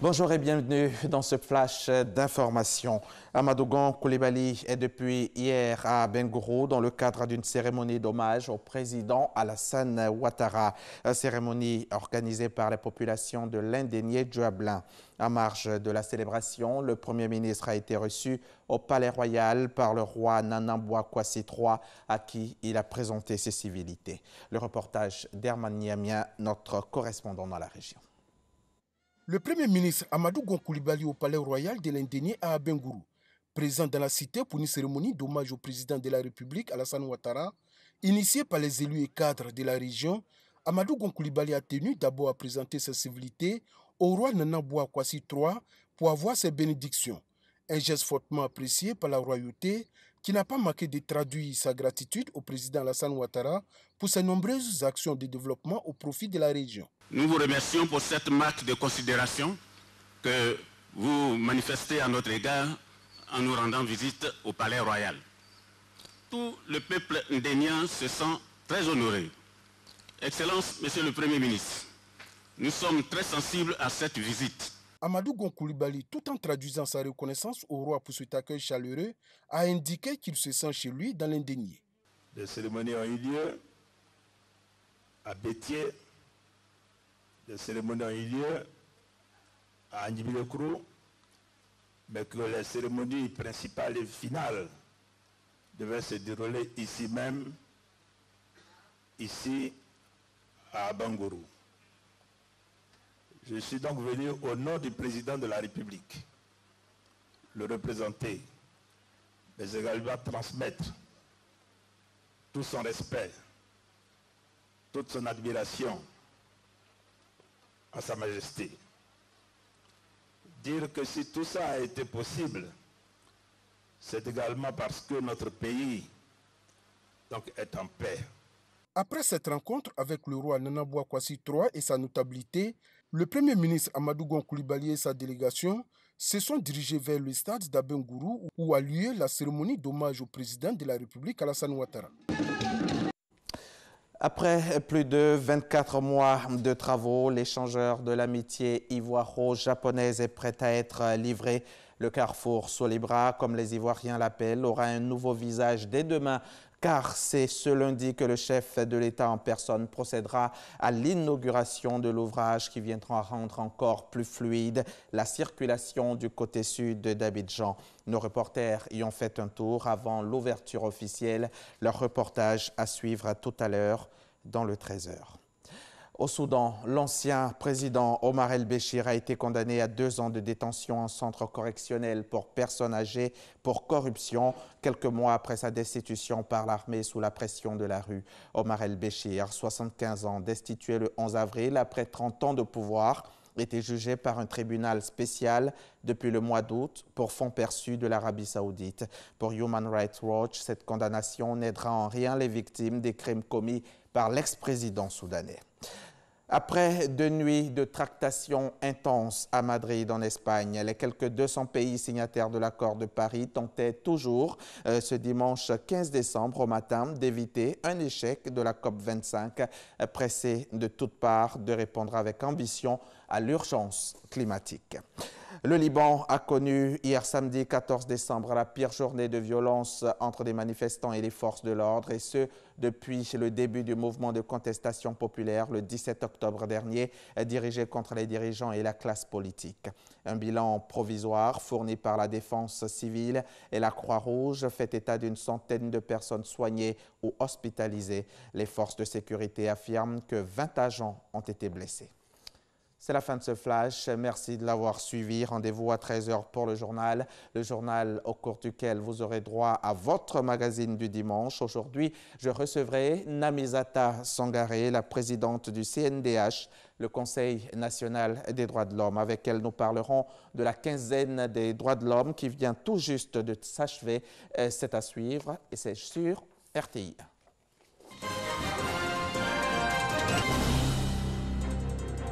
Bonjour et bienvenue dans ce flash d'information. Amadou Gon Coulibaly est depuis hier à Bengourou dans le cadre d'une cérémonie d'hommage au président Alassane Ouattara. Une cérémonie organisée par la population de l'Indénié Djuablin. En marge de la célébration, le Premier ministre a été reçu au Palais Royal par le roi Nanamboa Kwasi III, à qui il a présenté ses civilités. Le reportage d'Herman Niamia, notre correspondant dans la région. Le Premier ministre Amadou Gon Coulibaly au Palais Royal de l'Indénié à Bengourou, présent dans la cité pour une cérémonie d'hommage au président de la République Alassane Ouattara, initiée par les élus et cadres de la région. Amadou Gon Coulibaly a tenu d'abord à présenter ses civilités au roi Nanamboa Kwasi III pour avoir ses bénédictions. Un geste fortement apprécié par la royauté qui n'a pas manqué de traduire sa gratitude au président Alassane Ouattara pour ses nombreuses actions de développement au profit de la région. Nous vous remercions pour cette marque de considération que vous manifestez à notre égard en nous rendant visite au Palais Royal. Tout le peuple indénien se sent très honoré. Excellence, Monsieur le Premier ministre, nous sommes très sensibles à cette visite. Amadou Gon Coulibaly, tout en traduisant sa reconnaissance au roi pour cet accueil chaleureux, a indiqué qu'il se sent chez lui dans l'Indénié. Des cérémonies ont eu lieu à Bétier, des cérémonies ont eu lieu à Anjibilekro, mais que les cérémonies principales et finales devaient se dérouler ici même, ici à Bengourou. Je suis donc venu au nom du président de la République, le représenter, mais également transmettre tout son respect, toute son admiration à Sa Majesté. Dire que si tout ça a été possible, c'est également parce que notre pays donc, est en paix. Après cette rencontre avec le roi Nanamboa Kwasi III et sa notabilité, le Premier ministre Amadou Gon Coulibaly et sa délégation se sont dirigés vers le stade d'Abengourou où a lieu la cérémonie d'hommage au président de la République Alassane Ouattara. Après plus de 24 mois de travaux, l'échangeur de l'amitié ivoiro-japonaise est prêt à être livré. Le carrefour Solibra, comme les Ivoiriens l'appellent, aura un nouveau visage dès demain, car c'est ce lundi que le chef de l'État en personne procédera à l'inauguration de l'ouvrage qui viendra rendre encore plus fluide la circulation du côté sud d'Abidjan. Nos reporters y ont fait un tour avant l'ouverture officielle. Leur reportage à suivre tout à l'heure dans le 13h. Au Soudan, l'ancien président Omar el-Béchir a été condamné à 2 ans de détention en centre correctionnel pour personnes âgées pour corruption, quelques mois après sa destitution par l'armée sous la pression de la rue. Omar el-Béchir, 75 ans, destitué le 11 avril après 30 ans de pouvoir, était jugé par un tribunal spécial depuis le mois d'août pour fonds perçus de l'Arabie saoudite. Pour Human Rights Watch, cette condamnation n'aidera en rien les victimes des crimes commis par l'ex-président soudanais. Après 2 nuits de tractations intenses à Madrid, en Espagne, les quelques 200 pays signataires de l'accord de Paris tentaient toujours, ce dimanche 15 décembre au matin, d'éviter un échec de la COP25, pressée de toutes parts de répondre avec ambition à l'urgence climatique. Le Liban a connu hier samedi 14 décembre la pire journée de violence entre des manifestants et les forces de l'ordre, et ce, depuis le début du mouvement de contestation populaire le 17 octobre dernier, dirigé contre les dirigeants et la classe politique. Un bilan provisoire fourni par la défense civile et la Croix-Rouge fait état d'une centaine de personnes soignées ou hospitalisées. Les forces de sécurité affirment que 20 agents ont été blessés. C'est la fin de ce flash. Merci de l'avoir suivi. Rendez-vous à 13h pour le journal au cours duquel vous aurez droit à votre magazine du dimanche. Aujourd'hui, je recevrai Namizata Sangaré, la présidente du CNDH, le Conseil national des droits de l'homme. Avec elle, nous parlerons de la quinzaine des droits de l'homme qui vient tout juste de s'achever. C'est à suivre et c'est sur RTI.